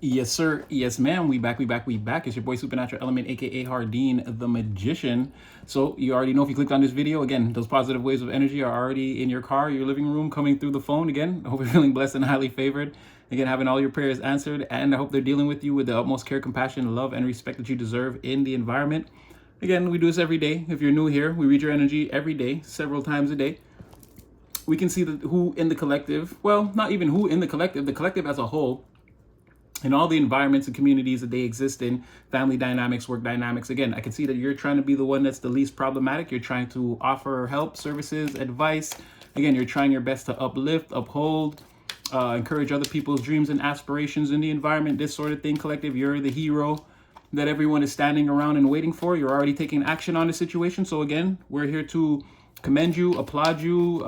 Yes, sir. Yes, ma'am. We back. We back. We back. It's your boy Supernatural Element, aka Hardin the Magician. So you already know if you clicked on this video, again, those positive waves of energy are already in your car, your living room, coming through the phone. Again, I hope you're feeling blessed and highly favored. Again, having all your prayers answered, and I hope they're dealing with you with the utmost care, compassion, love, and respect that you deserve in the environment. Again, we do this every day. If you're new here, we read your energy every day, several times a day. We can see who in the collective, well, not even who in the collective as a whole, in all the environments and communities that they exist in, family dynamics, work dynamics. Again, I can see that you're trying to be the one that's the least problematic. You're trying to offer help, services, advice. Again, you're trying your best to uplift, uphold, encourage other people's dreams and aspirations in the environment, this sort of thing. Collective, you're the hero that everyone is standing around and waiting for. You're already taking action on the situation. So again, we're here to commend you, applaud you,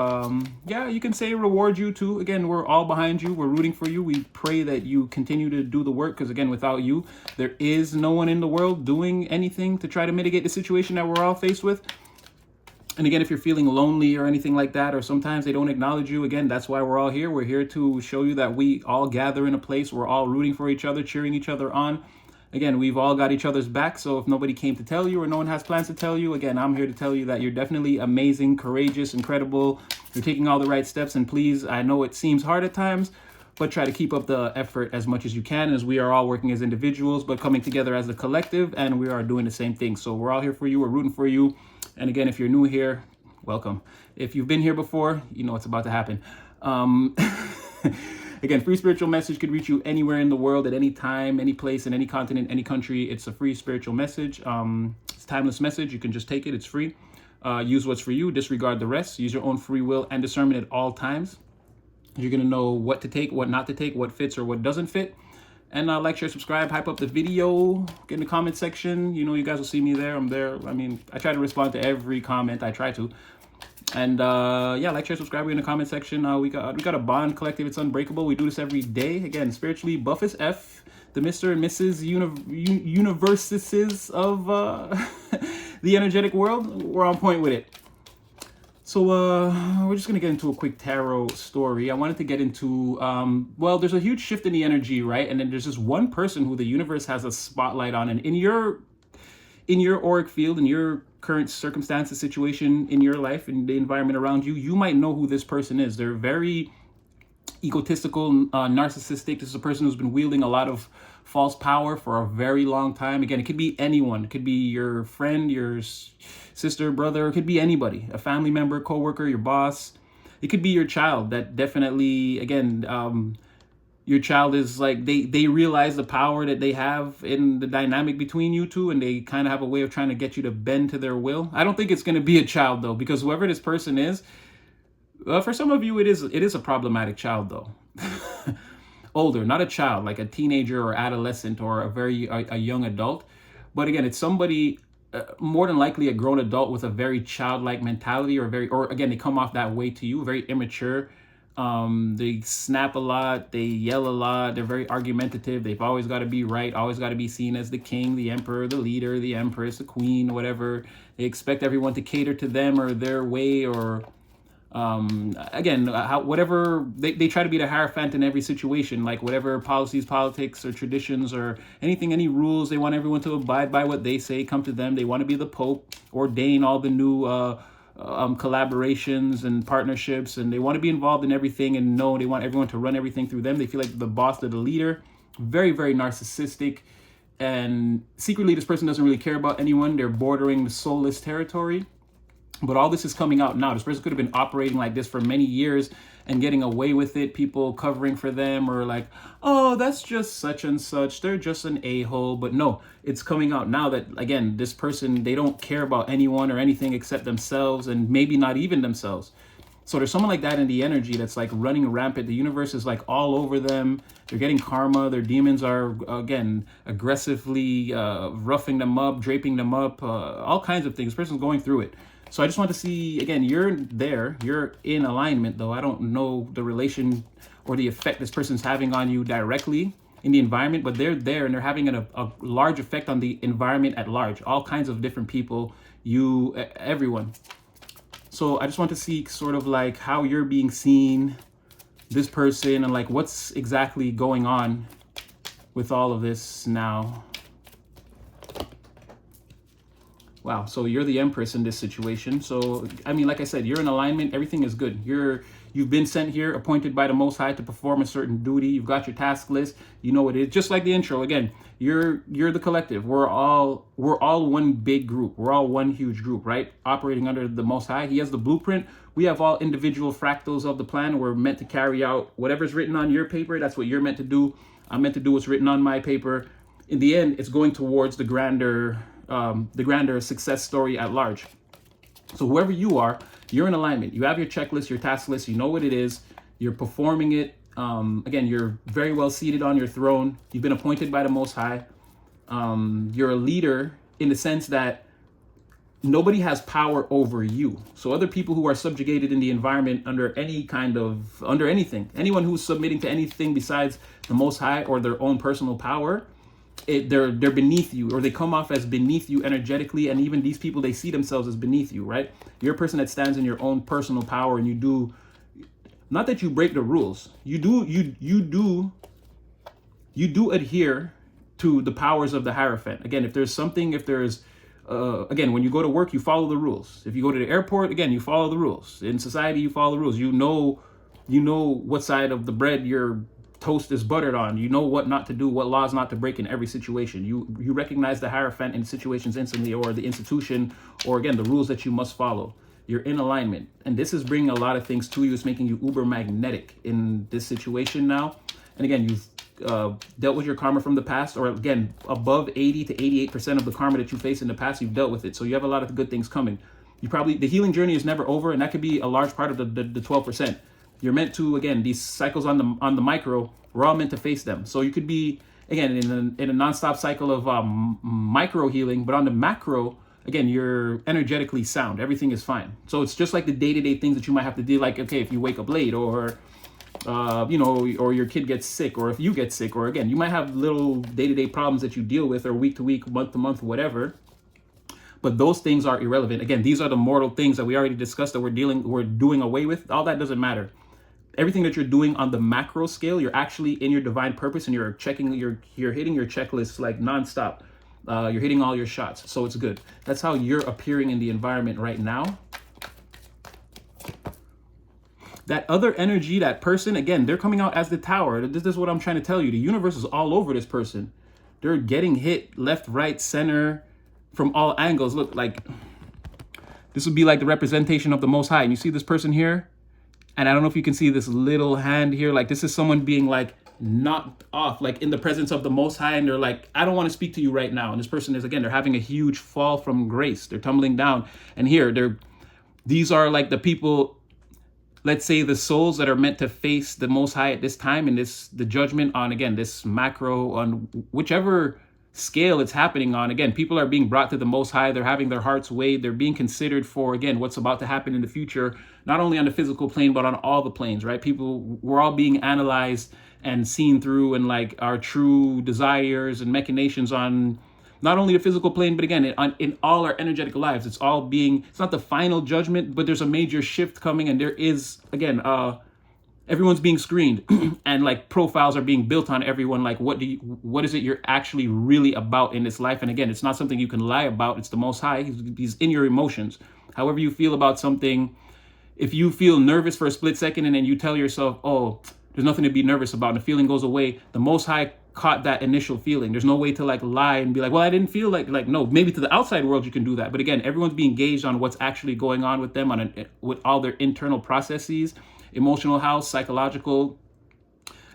yeah, you can say reward you too. Again, we're all behind you, we're rooting for you. We pray that you continue to do the work, because again, without you, there is no one in the world doing anything to try to mitigate the situation that we're all faced with. And again, if you're feeling lonely or anything like that, or sometimes they don't acknowledge you, again, that's why we're all here. We're here to show you that we all gather in a place, we're all rooting for each other, cheering each other on. Again, we've all got each other's back, so if nobody came to tell you or no one has plans to tell you, again, I'm here to tell you that you're definitely amazing, courageous, incredible. You're taking all the right steps, and please, I know it seems hard at times, but try to keep up the effort as much as you can, as we are all working as individuals, but coming together as a collective, and we are doing the same thing. So we're all here for you, we're rooting for you. And again, if you're new here, welcome. If you've been here before, you know what's about to happen. Again, free spiritual message could reach you anywhere in the world, at any time, any place, in any continent, any country. It's a free spiritual message. It's a timeless message. You can just take it. It's free. Use what's for you. Disregard the rest. Use your own free will and discernment at all times. You're going to know what to take, what not to take, what fits or what doesn't fit. And like, share, subscribe, hype up the video, get in the comment section. You know, you guys will see me there. I'm there. I mean, I try to respond to every comment. I try to. And yeah, like, share, subscribe. We're in the comment section. We got a bond collective. It's unbreakable. We do this every day. Again, spiritually buff as F. The Mr. and Mrs. Universes of the energetic world. We're on point with it. So we're just gonna get into a quick tarot story. I wanted to get into well, there's a huge shift in the energy, right? And then there's this one person who the universe has a spotlight on, and in your auric field, in your current circumstances, situation in your life, in the environment around you, you might know who this person is. They're very egotistical, narcissistic. This is a person who's been wielding a lot of false power for a very long time. Again, it could be anyone. It could be your friend, your sister, brother. It could be anybody, a family member, coworker, your boss. It could be your child. That definitely, again, your child is like, they realize the power that they have in the dynamic between you two, and they kind of have a way of trying to get you to bend to their will. I don't think it's going to be a child though, because whoever this person is, for some of you, it is a problematic child though. Older, not a child, like a teenager or adolescent or a young adult. But again, it's somebody more than likely a grown adult with a very childlike mentality, or again, they come off that way to you, very immature. They snap a lot, they yell a lot, they're very argumentative. They've always got to be right, always got to be seen as the king, the emperor, the leader, the empress, the queen, whatever. They expect everyone to cater to them or their way, or again, whatever they try to be the Hierophant in every situation, like whatever policies, politics, or traditions, or anything, any rules, they want everyone to abide by what they say, come to them. They want to be the Pope, ordain all the new collaborations and partnerships, and they want to be involved in everything, and no, they want everyone to run everything through them. They feel like the boss, they're the leader. Very, very narcissistic, and secretly this person doesn't really care about anyone. They're bordering the soulless territory. But all this is coming out now. This person could have been operating like this for many years and getting away with it. People covering for them, or like, oh, that's just such and such. They're just an a-hole. But no, it's coming out now that, again, this person, they don't care about anyone or anything except themselves, and maybe not even themselves. So there's someone like that in the energy that's like running rampant. The universe is like all over them. They're getting karma. Their demons are, again, aggressively roughing them up, draping them up, all kinds of things. This person's going through it. So I just want to see, again, you're there, you're in alignment though. I don't know the relation or the effect this person's having on you directly in the environment, but they're there and they're having a large effect on the environment at large. All kinds of different people, everyone. So I just want to see sort of like how you're being seen, this person, and like what's exactly going on with all of this now. Wow, so you're the Empress in this situation. So, I mean, like I said, you're in alignment. Everything is good. You've been sent here, appointed by the Most High to perform a certain duty. You've got your task list. You know what it is. Just like the intro. Again, you're the collective. We're all one big group. We're all one huge group, right? Operating under the Most High. He has the blueprint. We have all individual fractals of the plan. We're meant to carry out whatever's written on your paper. That's what you're meant to do. I'm meant to do what's written on my paper. In the end, it's going towards the grander success story at large. So whoever you are, you're in alignment. You have your checklist, your task list. You know what it is. You're performing it. Again, you're very well seated on your throne. You've been appointed by the Most High. You're a leader in the sense that nobody has power over you. So other people who are subjugated in the environment under anything, anyone who's submitting to anything besides the Most High or their own personal power, they're beneath you, or they come off as beneath you energetically. And even these people, they see themselves as beneath you, right? You're a person that stands in your own personal power, and you do, not that you break the rules, you do adhere to the powers of the Hierophant. Again, again, when you go to work, you follow the rules. If you go to the airport, again, you follow the rules. In society, you follow the rules. You know what side of the bread your toast is buttered on. You know what not to do, what laws not to break in every situation. You recognize the Hierophant in situations instantly, or the institution, or again, the rules that you must follow. You're in alignment. And this is bringing a lot of things to you. It's making you uber magnetic in this situation now. And again, you've dealt with your karma from the past, or again, above 80 to 88% of the karma that you face in the past, you've dealt with it. So you have a lot of good things coming. The healing journey is never over, and that could be a large part of the 12%. You're meant to, again, these cycles on the micro, we're all meant to face them. So you could be, again, in a nonstop cycle of micro healing, but on the macro, again, you're energetically sound. Everything is fine. So it's just like the day-to-day things that you might have to deal, like, okay, if you wake up late, or or your kid gets sick, or if you get sick, or again, you might have little day-to-day problems that you deal with, or week to week, month to month, whatever. But those things are irrelevant. Again, these are the mortal things that we already discussed that we're doing away with. All that doesn't matter. Everything that you're doing on the macro scale, you're actually in your divine purpose, and you're hitting your checklist like nonstop. You're hitting all your shots. So it's good. That's how you're appearing in the environment right now. That other energy, that person, again, they're coming out as the Tower. This is what I'm trying to tell you. The universe is all over this person. They're getting hit left, right, center, from all angles. Look, like, this would be like the representation of the Most High. And you see this person here? And I don't know if you can see this little hand here. Like, this is someone being like knocked off, like in the presence of the Most High. And they're like, I don't want to speak to you right now. And this person is, again, they're having a huge fall from grace. They're tumbling down. And here, these are like the people, let's say the souls that are meant to face the Most High at this time, and the judgment on, again, this macro, on whichever scale it's happening on. Again, people are being brought to the Most High. They're having their hearts weighed. They're being considered for, again, what's about to happen in the future, not only on the physical plane, but on all the planes, right? We're all being analyzed and seen through, and like our true desires and machinations on not only the physical plane, but again, in all our energetic lives. It's not the final judgment, but there's a major shift coming. And there is, again, everyone's being screened and like profiles are being built on everyone. Like, what is it you're actually really about in this life? And again, it's not something you can lie about. It's the Most High. He's in your emotions. However you feel about something, if you feel nervous for a split second and then you tell yourself, oh, there's nothing to be nervous about, and the feeling goes away, the Most High caught that initial feeling. There's no way to like lie and be like, well, I didn't feel like no, maybe to the outside world you can do that. But again, everyone's being engaged on what's actually going on with them, with all their internal processes, emotional house, psychological,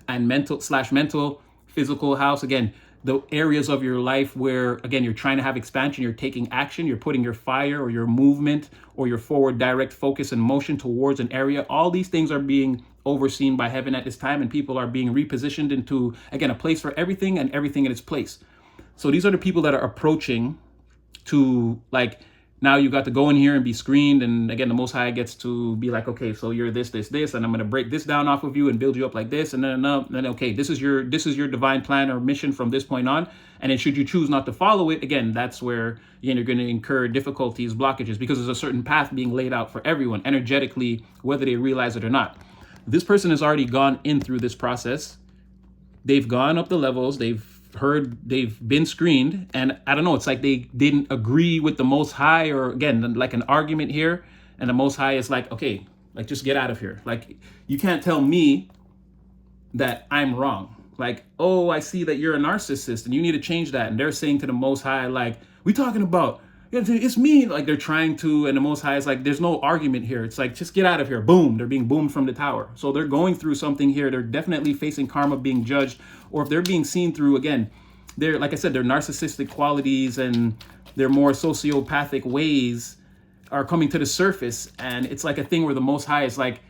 and mental, physical house. Again, the areas of your life where, again, you're trying to have expansion, you're taking action, you're putting your fire or your movement or your forward direct focus and motion towards an area. All these things are being overseen by heaven at this time, and people are being repositioned into, again, a place for everything and everything in its place. So these are the people that are approaching to, like, now you got to go in here and be screened. And again, the Most High gets to be like, okay, so you're this, and I'm going to break this down off of you and build you up like this. And then okay, this is your divine plan or mission from this point on. And then should you choose not to follow it, again, that's where, again, you're going to incur difficulties, blockages, because there's a certain path being laid out for everyone energetically, whether they realize it or not. This person has already gone in through this process. They've gone up the levels. They've heard they've been screened, and I don't know, it's like they didn't agree with the Most High, or again, like an argument here, and the Most High is like, okay, like just get out of here. Like, you can't tell me that I'm wrong. Like, oh, I see that you're a narcissist and you need to change that. And they're saying to the Most High, like, we talking about, it's me. Like, they're trying to, and the Most High is like, there's no argument here. It's like, just get out of here. Boom. They're being boomed from the tower. So they're going through something here. They're definitely facing karma, being judged. Or if they're being seen through, again, they're, like I said, their narcissistic qualities and their more sociopathic ways are coming to the surface. And it's like a thing where the Most High is like,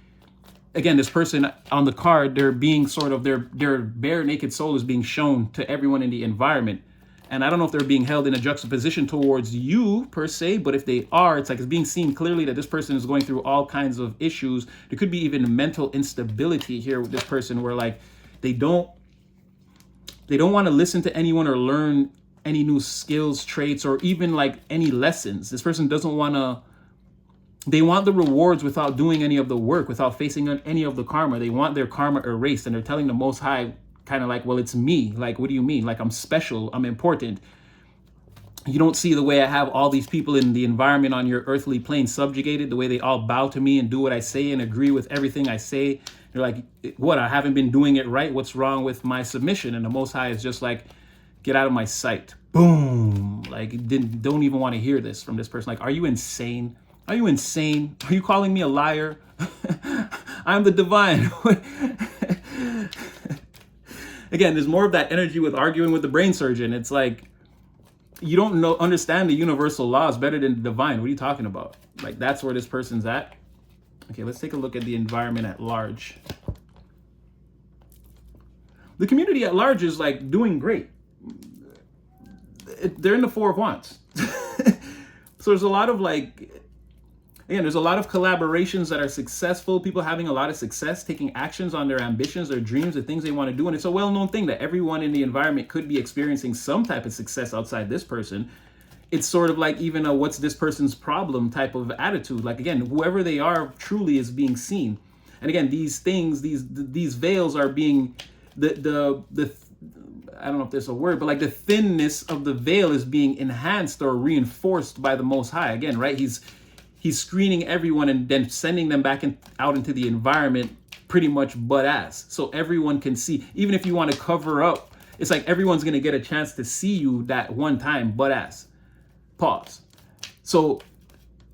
again, this person on the card, they're being sort of, their bare naked soul is being shown to everyone in the environment. And I don't know if they're being held in a juxtaposition towards you per se, but if they are, it's like it's being seen clearly that this person is going through all kinds of issues. There could be even mental instability here with this person, where like they don't want to listen to anyone or learn any new skills, traits, or even like any lessons. This person doesn't want to, they want the rewards without doing any of the work, without facing any of the karma. They want their karma erased, and they're telling the Most High kind of like, well, it's me. Like, what do you mean? Like, I'm special, I'm important. You don't see the way I have all these people in the environment on your earthly plane subjugated, the way they all bow to me and do what I say and agree with everything I say. They're like, what, I haven't been doing it right? What's wrong with my submission? And the Most High is just like, get out of my sight. Boom. Like, don't even want to hear this from this person. Like, are you insane? Are you insane? Are you calling me a liar? I'm the divine. Again, there's more of that energy with arguing with the brain surgeon. It's like, you don't understand the universal laws better than the divine. What are you talking about? Like, that's where this person's at. Okay, let's take a look at the environment at large. The community at large is like doing great. They're in the Four of Wands. So there's a lot of like, again, there's a lot of collaborations that are successful, people having a lot of success, taking actions on their ambitions, their dreams, the things they want to do. And it's a well-known thing that everyone in the environment could be experiencing some type of success outside this person. It's sort of like even a what's this person's problem type of attitude. Like, again, whoever they are truly is being seen. And again, these things, these veils are being, the I don't know if there's a word, but like the thinness of the veil is being enhanced or reinforced by the Most High. Again, right? He's screening everyone and then sending them back out into the environment pretty much butt ass. So everyone can see, even if you want to cover up, it's like everyone's going to get a chance to see you that one time butt ass. Pause. So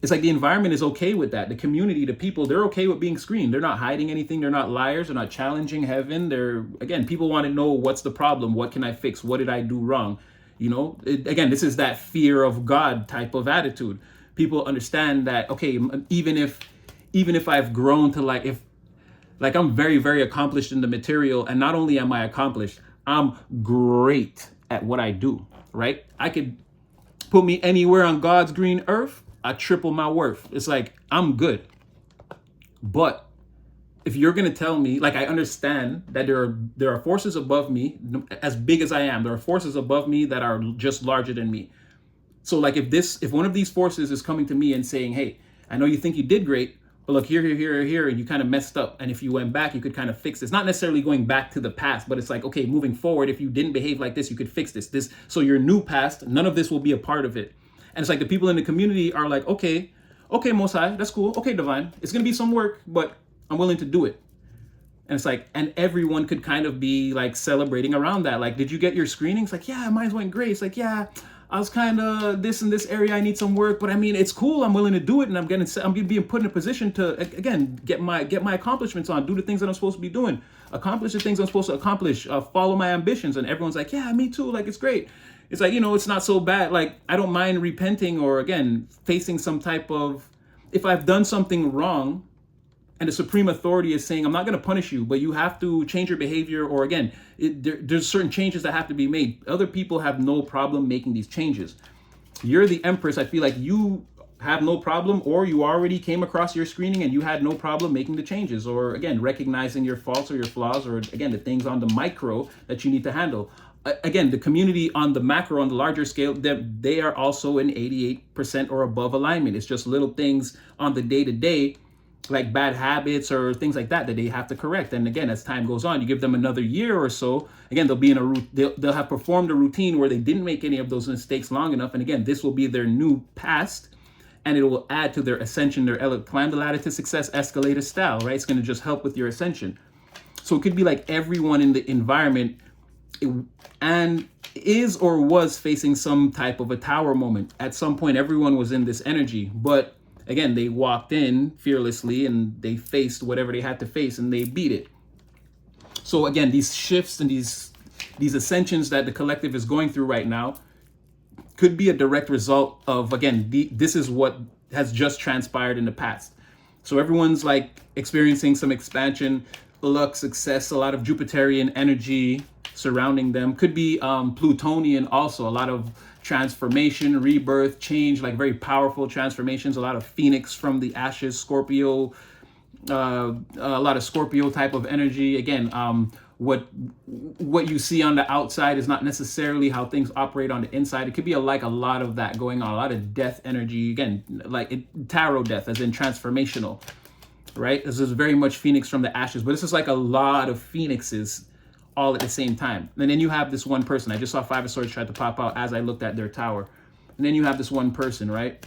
it's like the environment is okay with that. The community, the people, they're okay with being screened. They're not hiding anything. They're not liars. They're not challenging heaven. Again, people want to know, what's the problem? What can I fix? What did I do wrong? You know, again, this is that fear of God type of attitude. People understand that, okay, even if I've grown to like I'm very, very accomplished in the material, and not only am I accomplished, I'm great at what I do, right? I could put me anywhere on God's green earth, I triple my worth. It's like, I'm good. But if you're going to tell me, like, I understand that there are forces above me, as big as I am, there are forces above me that are just larger than me. So like if one of these forces is coming to me and saying, hey, I know you think you did great, but look here, and you kind of messed up. And if you went back, you could kind of fix this. Not necessarily going back to the past, but it's like, okay, moving forward, if you didn't behave like this, you could fix this. So your new past, none of this will be a part of it. And it's like the people in the community are like, okay, Most High, that's cool. Okay, divine. It's going to be some work, but I'm willing to do it. And it's like, and everyone could kind of be like celebrating around that. Like, did you get your screenings? Like, yeah, mine went great. It's like, yeah, I was kind of this in this area. I need some work, but I mean, it's cool. I'm willing to do it, and I'm being put in a position to again get my accomplishments on, do the things that I'm supposed to be doing, accomplish the things I'm supposed to accomplish, follow my ambitions. And everyone's like, yeah, me too. Like, it's great. It's like, you know, it's not so bad. Like, I don't mind repenting or again facing some type of, if I've done something wrong, and the supreme authority is saying, I'm not going to punish you, but you have to change your behavior. Or again, there's certain changes that have to be made. Other people have no problem making these changes. You're the Empress. I feel like you have no problem, or you already came across your screening and you had no problem making the changes. Or again, recognizing your faults or your flaws, or again, the things on the micro that you need to handle. Again, the community on the macro, on the larger scale, they are also in 88% or above alignment. It's just little things on the day-to-day like bad habits or things like that they have to correct. And again, as time goes on, you give them another year or so, again, they'll be in they'll have performed a routine where they didn't make any of those mistakes long enough. And again, this will be their new past, and it will add to their ascension, climb the ladder to success, escalator style, right? It's going to just help with your ascension. So it could be like everyone in the environment and is or was facing some type of a tower moment. At some point, everyone was in this energy, but again, they walked in fearlessly and they faced whatever they had to face and they beat it. So again, these shifts and these ascensions that the collective is going through right now could be a direct result of, again, this is what has just transpired in the past. So everyone's like experiencing some expansion, luck, success, a lot of Jupiterian energy surrounding them. Could be Plutonian also, a lot of transformation, rebirth, change, like very powerful transformations, a lot of Phoenix from the ashes, Scorpio, a lot of Scorpio type of energy. Again, what you see on the outside is not necessarily how things operate on the inside. It could be like a lot of that going on, a lot of death energy. Again, like tarot death, as in transformational, right? This is very much Phoenix from the ashes, but this is like a lot of Phoenixes all at the same time. And then you have this one person. I just saw Five of Swords try to pop out as I looked at their tower. And then you have this one person, right?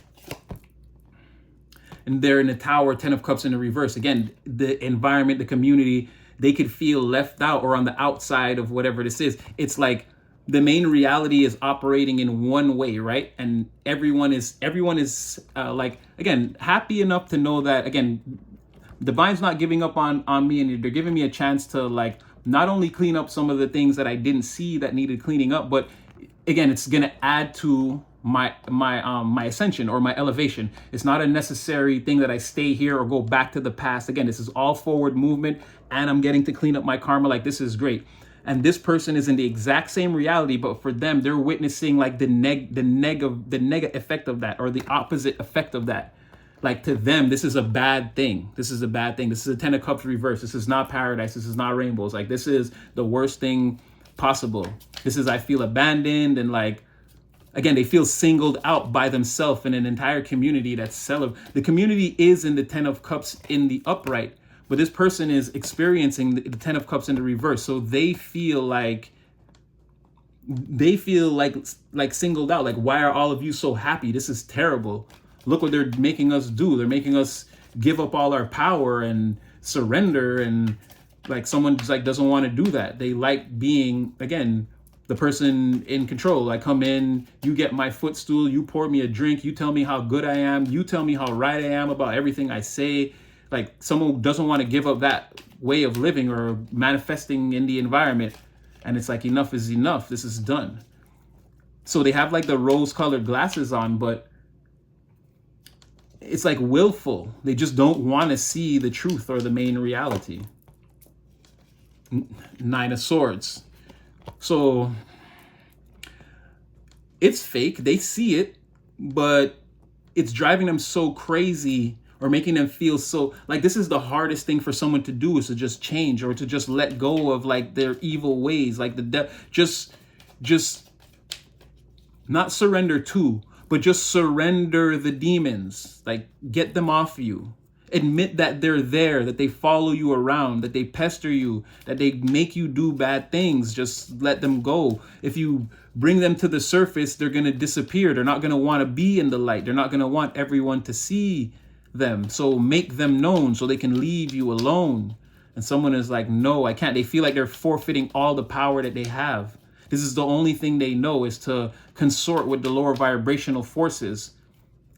And they're in the tower, 10 of Cups in the reverse. Again, the environment, the community, they could feel left out or on the outside of whatever this is. It's like the main reality is operating in one way, right? And everyone is like, again, happy enough to know that, again, Divine's not giving up on me, and they're giving me a chance to like not only clean up some of the things that I didn't see that needed cleaning up, but again, it's gonna add to my ascension or my elevation. It's not a necessary thing that I stay here or go back to the past. Again, this is all forward movement, and I'm getting to clean up my karma. Like, this is great. And this person is in the exact same reality, but for them, they're witnessing like the nega effect of that, or the opposite effect of that. Like, to them, this is a bad thing. This is a bad thing. This is a 10 of Cups reverse. This is not paradise. This is not rainbows. Like, this is the worst thing possible. This is, I feel abandoned, and like, again, they feel singled out by themselves in an entire community that's the community is in the 10 of Cups in the upright, but this person is experiencing the 10 of Cups in the reverse. So they feel like singled out. Like, why are all of you so happy? This is terrible. Look what they're making us do. They're making us give up all our power and surrender. And like, someone just like doesn't want to do that. They like being, again, the person in control. I come in, you get my footstool, you pour me a drink, you tell me how good I am, you tell me how right I am about everything I say. Like, someone doesn't want to give up that way of living or manifesting in the environment. And it's like, enough is enough. This is done. So they have like the rose-colored glasses on, but it's like willful. They just don't want to see the truth or the main reality. 9 of Swords. So it's fake. They see it, but it's driving them so crazy, or making them feel so like this is the hardest thing for someone to do, is to just change or to just let go of like their evil ways, like just not surrender to, but just surrender the demons, like get them off you. Admit that they're there, that they follow you around, that they pester you, that they make you do bad things. Just let them go. If you bring them to the surface, they're going to disappear. They're not going to want to be in the light. They're not going to want everyone to see them. So make them known so they can leave you alone. And someone is like, no, I can't. They feel like they're forfeiting all the power that they have. This is the only thing they know, is to consort with the lower vibrational forces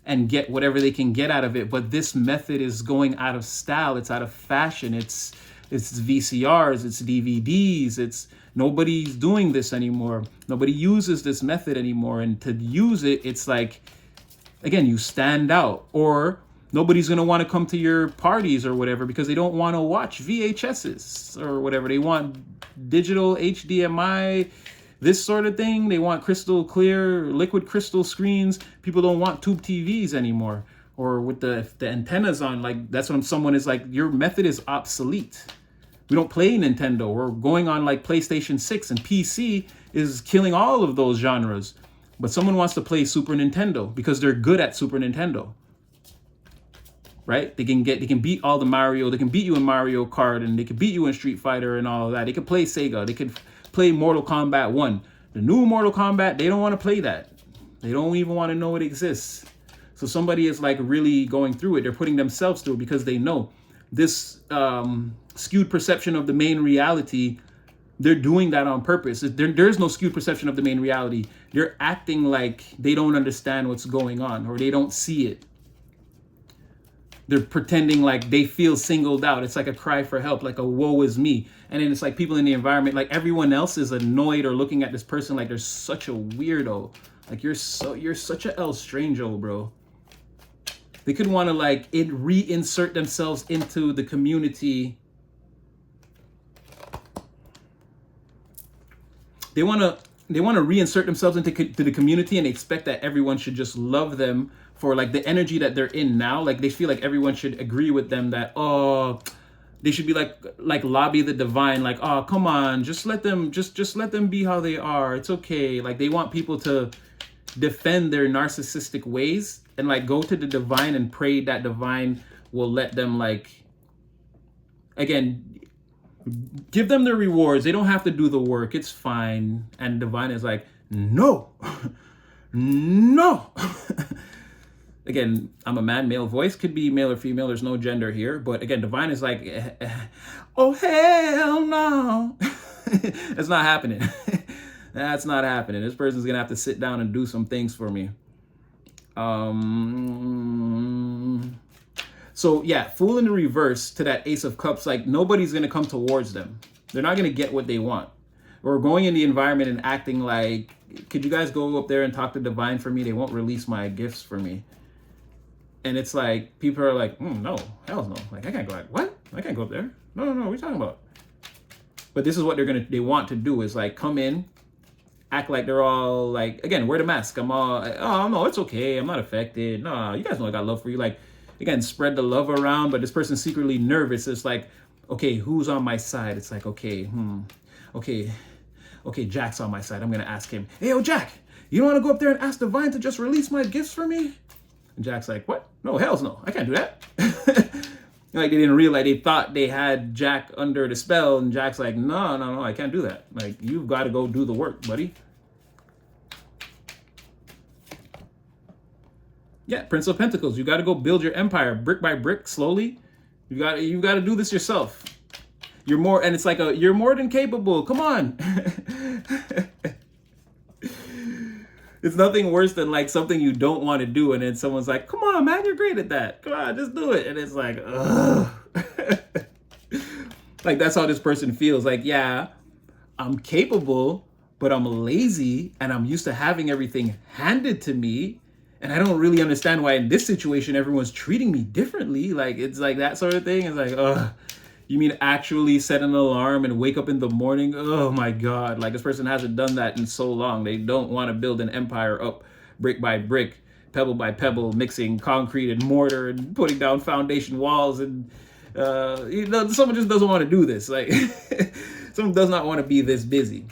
and get whatever they can get out of it. But this method is going out of style. It's out of fashion. It's VCRs, it's DVDs. It's nobody's doing this anymore. Nobody uses this method anymore. And to use it, it's like, again, you stand out, or nobody's going to want to come to your parties or whatever because they don't want to watch VHSs or whatever. They want digital HDMI, this sort of thing. They want crystal clear, liquid crystal screens. People don't want tube TVs anymore, or with the antennas on. Like, that's when someone is like, your method is obsolete. We don't play Nintendo. We're going on like PlayStation 6, and PC is killing all of those genres. But someone wants to play Super Nintendo because they're good at Super Nintendo. right? They can beat all the Mario, they can beat you in Mario Kart, and they can beat you in Street Fighter and all of that. They can play Sega, they can play Mortal Kombat 1. The new Mortal Kombat, they don't want to play that. They don't even want to know it exists. So somebody is like really going through it. They're putting themselves through it because they know this skewed perception of the main reality. They're doing that on purpose. There's no skewed perception of the main reality. They're acting like they don't understand what's going on or they don't see it. They're pretending like they feel singled out. It's like a cry for help, like a woe is me. And then it's like people in the environment, like everyone else is annoyed or looking at this person like they're such a weirdo. Like you're such a El Strango, bro. They could want to like reinsert themselves into the community. They want to reinsert themselves into the community and expect that everyone should just love them for like the energy that they're in now. Like they feel like everyone should agree with them that, oh, they should be like lobby the divine, like, oh, come on, just let them be how they are. It's okay. Like they want people to defend their narcissistic ways and like go to the divine and pray that divine will let them, like, again, give them their rewards. They don't have to do the work. It's fine. And divine is like, no, no. Again, I'm a man, male voice, could be male or female. There's no gender here. But again, divine is like, oh, hell no. It's not happening. That's not happening. This person's going to have to sit down and do some things for me. So yeah, Fool in the reverse to that Ace of Cups, like nobody's going to come towards them. They're not going to get what they want. Or going in the environment and acting like, could you guys go up there and talk to divine for me? They won't release my gifts for me. And it's like, people are like, no, hell no. Like, I can't go, like, what? I can't go up there. No, what are you talking about? But this is what they want to do is like, come in, act like they're all like, again, wear the mask. I'm all, oh, no, it's okay. I'm not affected. No, you guys know I got love for you. Like, again, spread the love around, but this person's secretly nervous. It's like, okay, who's on my side? It's like, okay, Jack's on my side. I'm going to ask him, hey, yo, Jack, you don't want to go up there and ask divine to just release my gifts for me? And Jack's like, what? No, hells no. I can't do that. Like they didn't realize, they thought they had Jack under the spell. And Jack's like, no, I can't do that. Like, you've got to go do the work, buddy. Yeah, Prince of Pentacles. You got to go build your empire brick by brick, slowly. You got to do this yourself. You're more, and it's like you're more than capable. Come on. It's nothing worse than like something you don't want to do, and then someone's like, come on, man, you're great at that. Come on, just do it. And it's like, ugh. Like, that's how this person feels. Like, yeah, I'm capable, but I'm lazy, and I'm used to having everything handed to me. And I don't really understand why in this situation, everyone's treating me differently. Like, it's like that sort of thing. It's like, ugh. You mean actually set an alarm and wake up in the morning? Oh my God. Like, this person hasn't done that in so long. They don't want to build an empire up brick by brick, pebble by pebble, mixing concrete and mortar and putting down foundation walls. And, someone just doesn't want to do this. Like, someone does not want to be this busy.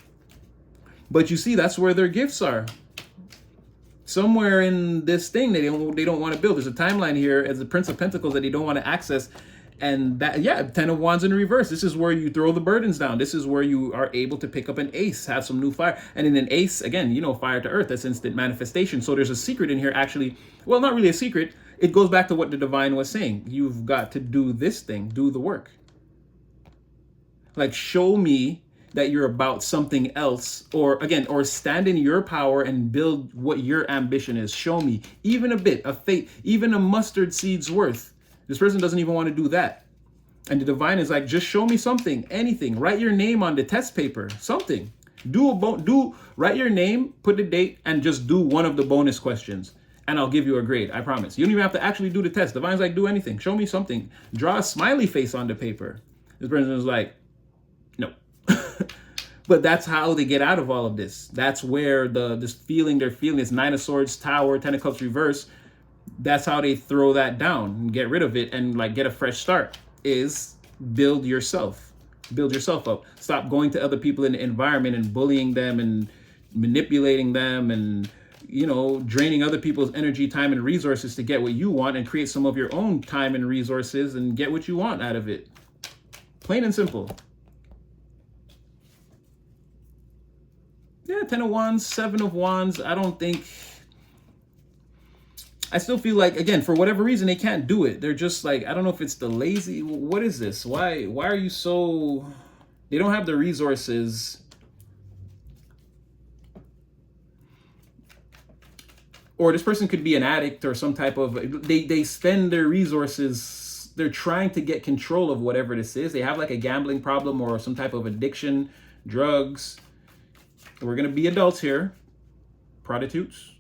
But you see, that's where their gifts are. Somewhere in this thing they don't want to build. There's a timeline here as the Prince of Pentacles that they don't want to access. And that, yeah, 10 of Wands in reverse. This is where you throw the burdens down. This is where you are able to pick up an ace, have some new fire. And in an ace, again, fire to earth, that's instant manifestation. So there's a secret in here, actually. Well, not really a secret. It goes back to what the divine was saying. You've got to do this thing, do the work. Like, show me that you're about something else, or stand in your power and build what your ambition is. Show me even a bit of faith, even a mustard seed's worth. This person doesn't even want to do that. And the divine is like, just show me something, anything. Write your name on the test paper, something. Write your name, put the date, and just do one of the bonus questions. And I'll give you a grade, I promise. You don't even have to actually do the test. Divine's like, do anything. Show me something. Draw a smiley face on the paper. This person is like, no. But that's how they get out of all of this. That's where this feeling they're feeling, this Nine of Swords, Tower, Ten of Cups reverse, that's how they throw that down and get rid of it and like get a fresh start, is build yourself up. Stop going to other people in the environment and bullying them and manipulating them and you know, draining other people's energy, time, and resources to get what you want, and create some of your own time and resources and get what you want out of it. Plain and simple. Yeah, 10 of Wands, 7 of Wands. I don't think... I still feel like, again, for whatever reason, they can't do it. They're just like, I don't know if it's the lazy... What is this? Why are you so... They don't have the resources... Or this person could be an addict or some type of... They spend their resources... They're trying to get control of whatever this is. They have like a gambling problem or some type of addiction, drugs. We're going to be adults here. Prostitutes.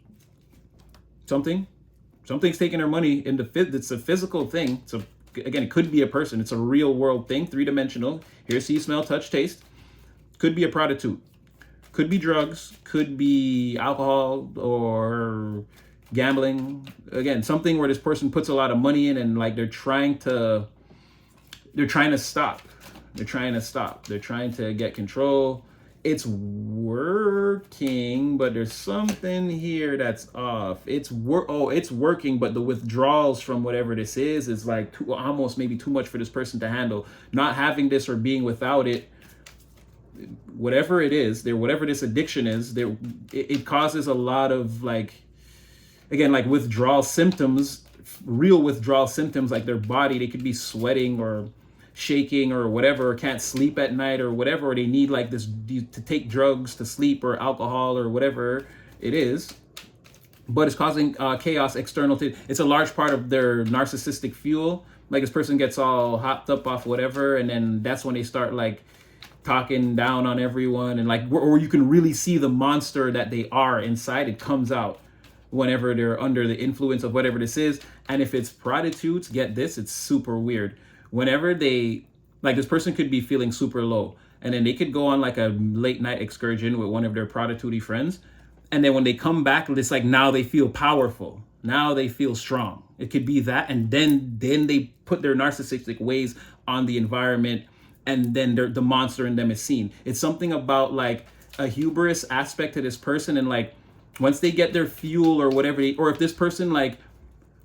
Something's taking their money in the it's a physical thing. So again, it could be a person. It's a real world thing, 3-dimensional. Hear, see, smell, touch, taste. Could be a prostitute. Could be drugs. Could be alcohol or gambling. Again, something where this person puts a lot of money in and like they're trying to stop. They're trying to get control. It's working, but there's something here that's off. It's working, but the withdrawals from whatever this is like almost maybe too much for this person to handle. Not having this or being without it, whatever it is, whatever this addiction is, it causes a lot of like, again, like withdrawal symptoms, real withdrawal symptoms, like their body, they could be sweating or shaking or whatever, or can't sleep at night or whatever, or they need like this to take drugs to sleep or alcohol or whatever it is, but it's causing chaos external to it's a large part of their narcissistic fuel. Like this person gets all hopped up off whatever, and then that's when they start like talking down on everyone, and like, or you can really see the monster that they are inside. It comes out whenever they're under the influence of whatever this is. And if it's prostitutes, get this, it's super weird. Whenever they, like this person could be feeling super low, and then they could go on like a late night excursion with one of their prostitute friends. And then when they come back, it's like now they feel powerful. Now they feel strong. It could be that. And then they put their narcissistic ways on the environment, and then the monster in them is seen. It's something about like a hubris aspect to this person. And like once they get their fuel or whatever, or if this person, like,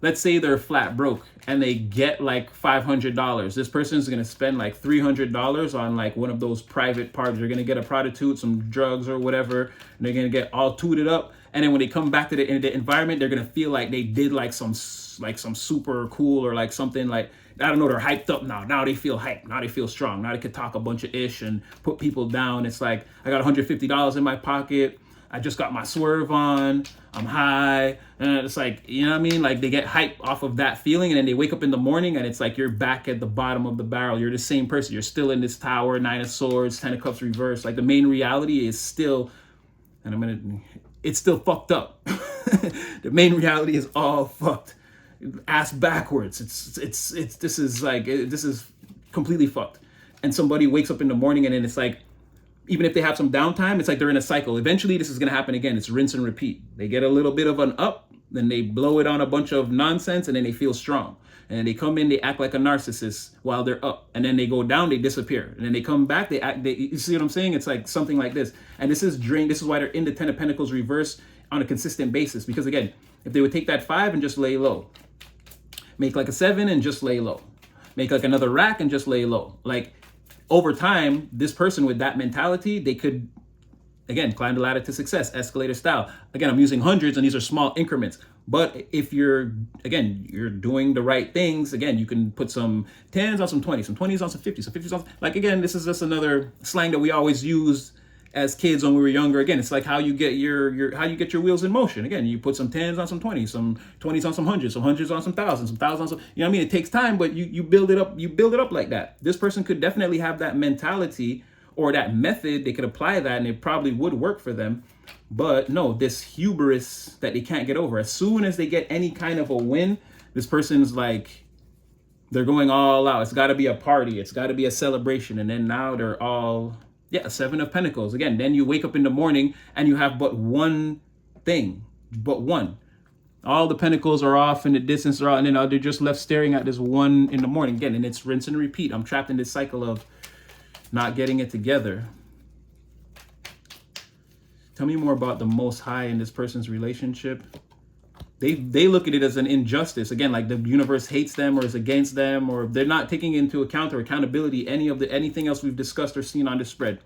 let's say they're flat broke and they get like $500. This person's going to spend like $300 on like one of those private parties. They're going to get a prostitute, some drugs or whatever, and they're going to get all tooted up. And then when they come back to the environment, they're going to feel like they did like some super cool or like something like, I don't know, they're hyped up now. Now they feel hyped. Now they feel strong. Now they could talk a bunch of ish and put people down. It's like, I got $150 in my pocket. I just got my swerve on. I'm high. And it's like, you know what I mean? Like they get hype off of that feeling, and then they wake up in the morning and it's like you're back at the bottom of the barrel. You're the same person. You're still in this tower, 9 of swords, 10 of cups reversed. Like the main reality is still, and it's still fucked up. The main reality is all fucked. Ass backwards. This is completely fucked. And somebody wakes up in the morning and then it's like, even if they have some downtime, it's like they're in a cycle. Eventually, this is going to happen again. It's rinse and repeat. They get a little bit of an up, then they blow it on a bunch of nonsense, and then they feel strong. And then they come in, they act like a narcissist while they're up. And then they go down, they disappear. And then they come back, you see what I'm saying? It's like something like this. And this is drained. This is why they're in the 10 of Pentacles reverse on a consistent basis. Because again, if they would take that 5 and just lay low, make like a 7 and just lay low, make like another rack and just lay low. Like, over time, this person with that mentality, they could, again, climb the ladder to success, escalator style. Again, I'm using hundreds and these are small increments. But if you're doing the right things, again, you can put some 10s on some 20s, some 20s on some 50s, some 50s on, like, again, this is just another slang that we always used as kids when we were younger. Again, it's like how you get your wheels in motion. Again, you put some 10s on some 20s, some 20s on some hundreds on some thousands on some, you know what I mean? It takes time, but you build it up like that. This person could definitely have that mentality or that method. They could apply that and it probably would work for them. But no, this hubris that they can't get over. As soon as they get any kind of a win, this person's like, they're going all out. It's got to be a party. It's got to be a celebration. And then now they're all... Yeah, 7 of Pentacles. Again, then you wake up in the morning and you have but one thing, but one. All the pentacles are off in the distance, and then they're just left staring at this one in the morning. Again, and it's rinse and repeat. I'm trapped in this cycle of not getting it together. Tell me more about the Most High in this person's relationship. They look at it as an injustice. Again, like the universe hates them or is against them, or they're not taking into account or accountability anything else we've discussed or seen on this spread.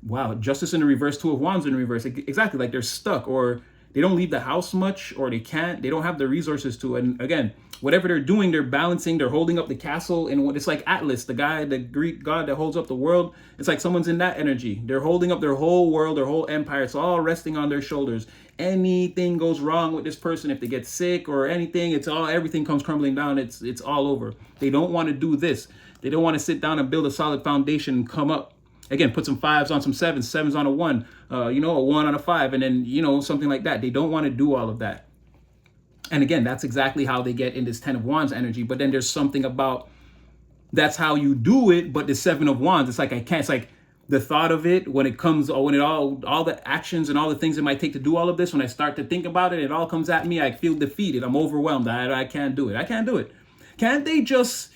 Wow, justice in the reverse, two of wands in reverse. Exactly, like they're stuck, or they don't leave the house much, or they don't have the resources to. And again, whatever they're doing, they're balancing, they're holding up the castle. And what it's like Atlas, the Greek god that holds up the world. It's like someone's in that energy. They're holding up their whole world, their whole empire. It's all resting on their shoulders. Anything goes wrong with this person, if they get sick or anything, everything comes crumbling down. It's all over. They don't want to do this. They don't want to sit down and build a solid foundation and come up. Again, put some 5s on some 7s, 7s on a 1, a 1 on a 5, and then, something like that. They don't want to do all of that. And again, that's exactly how they get in this 10 of wands energy. But then there's something about that's how you do it. But the 7 of wands, it's like, it's like the thought of it when it comes, all the actions and all the things it might take to do all of this. When I start to think about it, it all comes at me. I feel defeated. I'm overwhelmed. I can't do it. I can't do it. Can't they just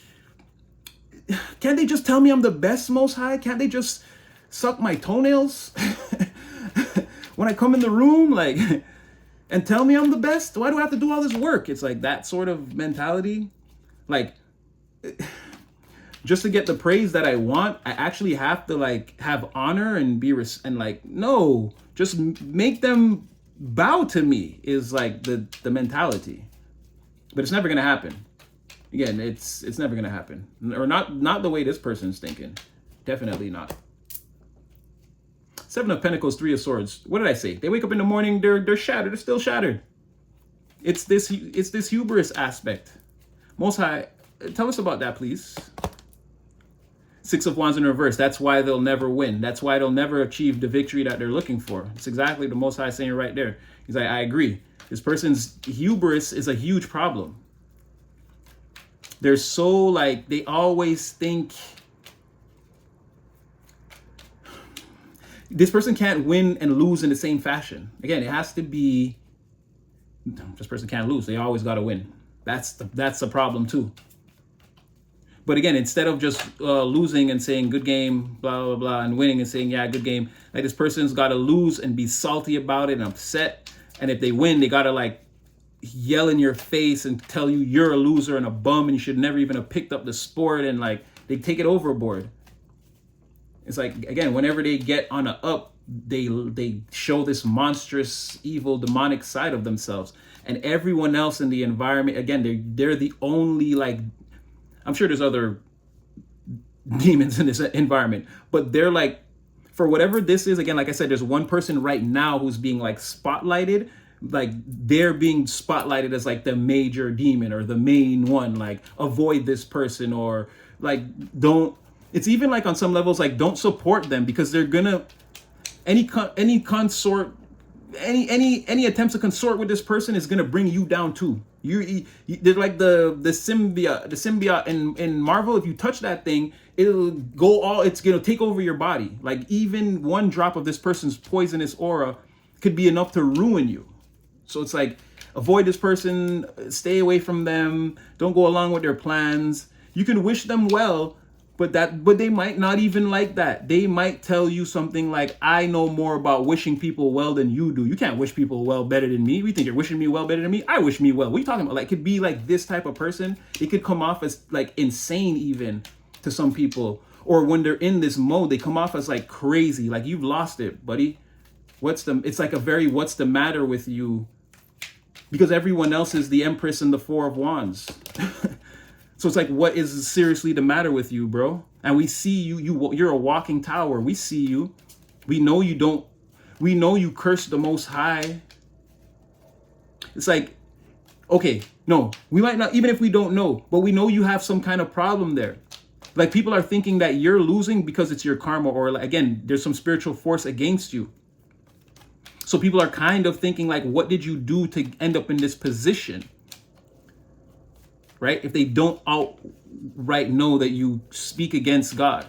tell me I'm the best, Most High? Can't they just suck my toenails when I come in the room, like, and tell me I'm the best? Why do I have to do all this work? It's like that sort of mentality. Like, just to get the praise that I want, I actually have to like have honor and no, just make them bow to me is like the mentality. But it's never gonna happen. Again, it's never gonna happen, or not the way this person's thinking. Definitely not. 7 of Pentacles, 3 of Swords. What did I say? They wake up in the morning, they're shattered. They're still shattered. It's this hubris aspect. Most High, tell us about that, please. 6 of Wands in reverse. That's why they'll never win. That's why they'll never achieve the victory that they're looking for. It's exactly the Most High saying right there. He's like, I agree. This person's hubris is a huge problem. They're so like, they always think this person can't win and lose in the same fashion. Again, it has to be, this person can't lose. They always got to win. That's the problem too. But again, instead of just losing and saying good game, blah, blah, blah, and winning and saying, yeah, good game, like this person's got to lose and be salty about it and upset. And if they win, they got to like yell in your face and tell you you're a loser and a bum and you should never even have picked up the sport, and like they take it overboard. It's like, again, whenever they get on a up, they show this monstrous, evil, demonic side of themselves. And everyone else in the environment, again, they're the only, like, I'm sure there's other demons in this environment, but they're like, for whatever this is, again, like I said, there's one person right now who's being like spotlighted, like they're being spotlighted as like the major demon or the main one, like avoid this person, or like don't, it's even like on some levels, like don't support them, because they're gonna, any attempts to consort with this person is gonna bring you down too. They're like the symbiote in Marvel. If you touch that thing, it's gonna take over your body. Like even one drop of this person's poisonous aura could be enough to ruin you. So it's like, avoid this person, stay away from them, don't go along with their plans. You can wish them well, but they might not even like that. They might tell you something like, I know more about wishing people well than you do. You can't wish people well better than me. We think you're wishing me well better than me. I wish me well. What are you talking about? Like, it could be like this type of person. It could come off as like insane even to some people. Or when they're in this mode, they come off as like crazy. Like, you've lost it, buddy. It's like a very, what's the matter with you? Because everyone else is the Empress and the 4 of Wands. So it's like, what is seriously the matter with you, bro? And we see you're a walking tower. We see you. We know you don't. We know you curse the Most High. It's like, okay, no, we might not, even if we don't know, but we know you have some kind of problem there. Like, people are thinking that you're losing because it's your karma, or like, again, there's some spiritual force against you. So people are kind of thinking like, what did you do to end up in this position? Right? If they don't outright know that you speak against God,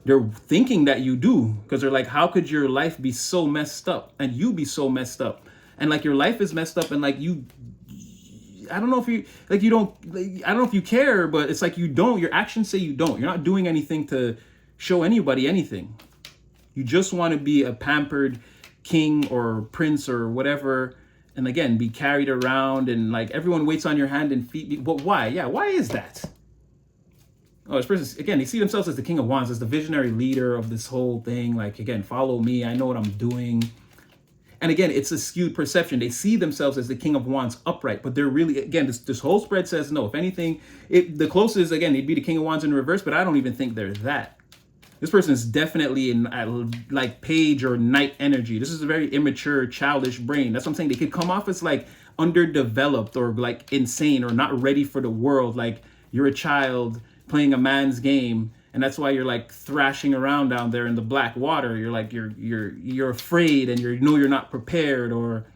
they're thinking that you do, because they're like, how could your life be so messed up and you be so messed up? And like, your life is messed up, and like I don't know if you, like, you don't, like, I don't know if you care, but it's like, you don't, your actions say you don't. You're not doing anything to show anybody anything. You just want to be a pampered king or prince or whatever, and again, be carried around and like everyone waits on your hand and feet. But why? Yeah, why is that? Oh, this person, again, they see themselves as the King of Wands, as the visionary leader of this whole thing. Like, again, follow me. I know what I'm doing. And again, it's a skewed perception. They see themselves as the King of Wands upright, but they're really, again, this whole spread says no. If anything, the closest, again, they'd be the King of Wands in reverse, but I don't even think they're that. This person is definitely in like page or knight energy. This is a very immature, childish brain. That's what I'm saying. They could come off as like underdeveloped or like insane or not ready for the world. Like you're a child playing a man's game, and that's why you're like thrashing around down there in the black water. You're like you're afraid, and you know you're not prepared, or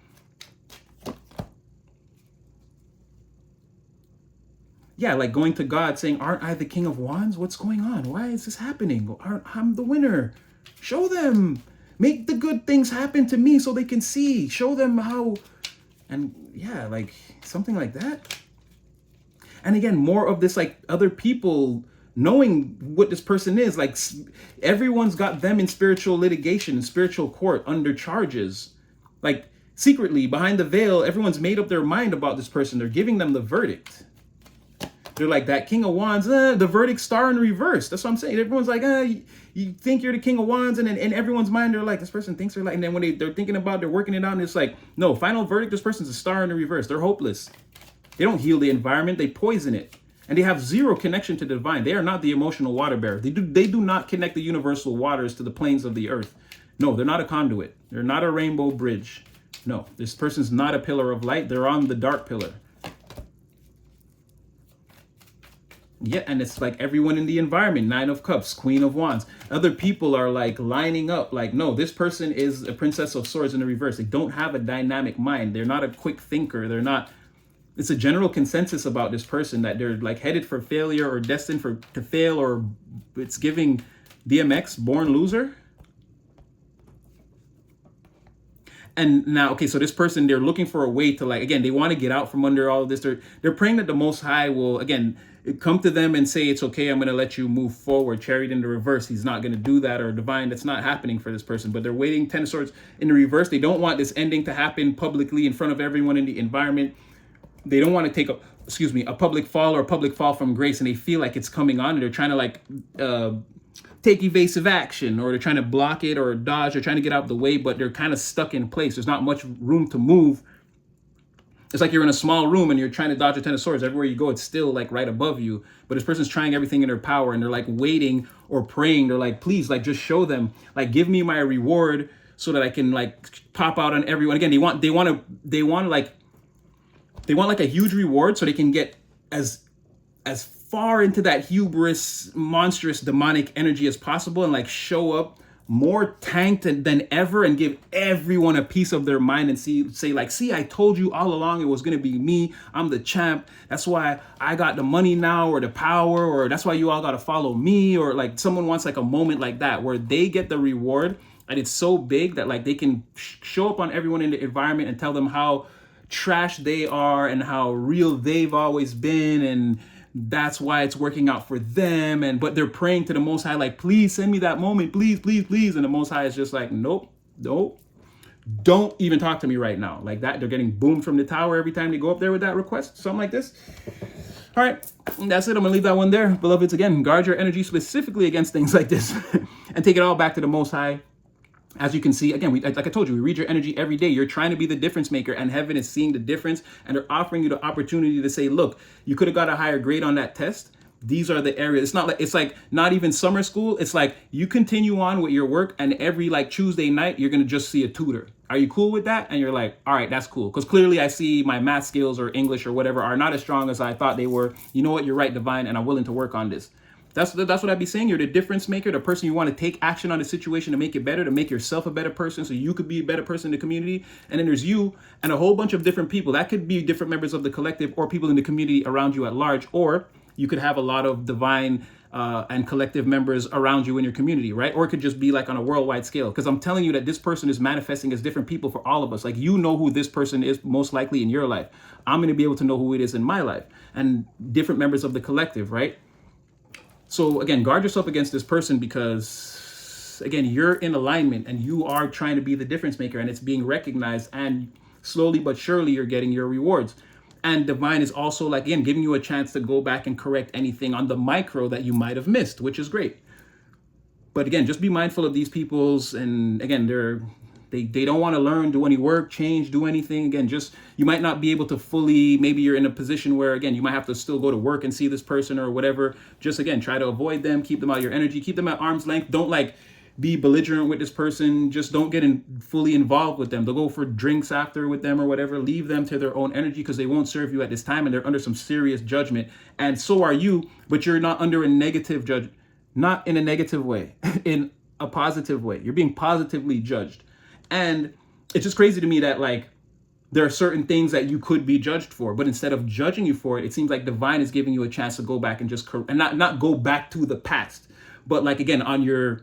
yeah, like going to God saying, "Aren't I the King of Wands? What's going on? Why is this happening? I'm the winner. Show them. Make the good things happen to me so they can see. Show them how." And yeah, like something like that. And again, more of this, like other people knowing what this person is. Like everyone's got them in spiritual litigation, spiritual court, under charges. Like secretly behind the veil, everyone's made up their mind about this person. They're giving them the verdict. They're like, that King of Wands, the verdict star in reverse. That's what I'm saying. Everyone's like, you think you're the King of Wands, and then in everyone's mind, they're like, this person thinks they're like, and then when they're thinking about, they're working it out, and it's like, no, final verdict, this person's a star in the reverse. They're hopeless. They don't heal the environment, they poison it. And they have zero connection to the divine. They are not the emotional water bearer. They do not connect the universal waters to the planes of the earth. No, they're not a conduit. They're not a rainbow bridge. No, this person's not a pillar of light. They're on the dark pillar. Yeah, and it's like everyone in the environment, Nine of Cups, Queen of Wands. Other people are like lining up like, no, this person is a Princess of Swords in the reverse. They don't have a dynamic mind. They're not a quick thinker. They're not. It's a general consensus about this person that they're like headed for failure or destined to fail, or it's giving DMX, born loser. And now, okay, so this person, they're looking for a way to like, again, they want to get out from under all of this. They're praying that the Most High will, again, come to them and say, it's okay, I'm going to let you move forward. Chariot in the reverse, he's not going to do that, or divine, that's not happening for this person. But they're waiting, Ten of Swords in the reverse. They don't want this ending to happen publicly in front of everyone in the environment. They don't want to take a public fall or a public fall from grace, and they feel like it's coming on, and they're trying to like take evasive action, or they're trying to block it or dodge. They're trying to get out of the way, but they're kind of stuck in place. There's not much room to move. It's like you're in a small room and you're trying to dodge a Ten of Swords. Everywhere you go, it's still like right above you. But this person's trying everything in their power, and they're like waiting or praying. They're like, please, like just show them, like give me my reward so that I can like pop out on everyone. Again, they want like a huge reward so they can get as far into that hubris, monstrous, demonic energy as possible, and like show up more tanked than ever, and give everyone a piece of their mind, and say like, see, I told you all along it was going to be me. I'm the champ. That's why I got the money now, or the power, or that's why you all got to follow me. Or like someone wants like a moment like that where they get the reward, and it's so big that like they can show up on everyone in the environment and tell them how trash they are and how real they've always been, and that's why it's working out for them. And but they're praying to the Most High like, please send me that moment, please, please, please. And the Most High is just like, nope, don't even talk to me right now. Like that, they're getting boomed from the tower every time they go up there with that request, something like this. All right, that's it. I'm gonna leave that one there. Beloveds, again, guard your energy specifically against things like this and take it all back to the Most High. As you can see, again, like I told you, we read your energy every day. You're trying to be the difference maker, and heaven is seeing the difference, and they're offering you the opportunity to say, look, you could have got a higher grade on that test. These are the areas. It's like not even summer school. It's like you continue on with your work, and every like Tuesday night, you're going to just see a tutor. Are you cool with that? And you're like, all right, that's cool. Because clearly I see my math skills or English or whatever are not as strong as I thought they were. You know what? You're right, divine, and I'm willing to work on this. That's what I'd be saying. You're the difference maker, the person you want to take action on the situation to make it better, to make yourself a better person so you could be a better person in the community. And then there's you and a whole bunch of different people. That could be different members of the collective or people in the community around you at large, or you could have a lot of divine and collective members around you in your community, right? Or it could just be like on a worldwide scale. Because I'm telling you that this person is manifesting as different people for all of us. Like, you know who this person is most likely in your life. I'm going to be able to know who it is in my life, and different members of the collective, right? So again, guard yourself against this person, because again, you're in alignment and you are trying to be the difference maker, and it's being recognized, and slowly but surely you're getting your rewards. And divine is also, like, again, giving you a chance to go back and correct anything on the micro that you might have missed, which is great. But again, just be mindful of these people's, and again, they don't want to learn, do any work, change, do anything. Again, just, you might not be able to fully, maybe you're in a position where, again, you might have to still go to work and see this person or whatever. Just, again, try to avoid them, keep them out of your energy, keep them at arm's length. Don't like be belligerent with this person. Just don't get fully involved with them. They'll go for drinks after with them or whatever. Leave them to their own energy, because they won't serve you at this time, and they're under some serious judgment. And so are you, but you're not under a negative judge, not in a negative way, in a positive way. You're being positively judged. And it's just crazy to me that, like, there are certain things that you could be judged for, but instead of judging you for it, it seems like divine is giving you a chance to go back and just and not go back to the past, but like, again, on your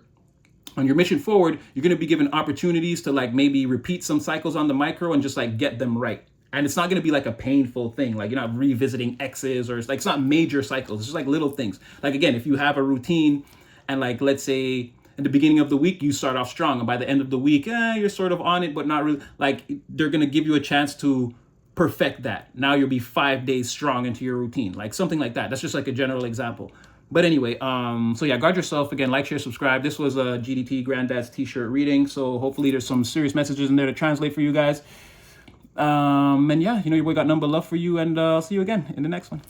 mission forward, you're going to be given opportunities to, like, maybe repeat some cycles on the micro and just, like, get them right. And it's not going to be like a painful thing. Like, you're not revisiting exes, or it's not major cycles. It's just like little things. Like, again, if you have a routine and, like, let's say in the beginning of the week, you start off strong, and by the end of the week, you're sort of on it, but not really. Like, they're going to give you a chance to perfect that. Now you'll be 5 days strong into your routine, like something like that. That's just like a general example. But anyway, so yeah, guard yourself. Again, like, share, subscribe. This was a GDT Granddad's t-shirt reading. So hopefully there's some serious messages in there to translate for you guys. And yeah, your boy got number love for you, and I'll see you again in the next one.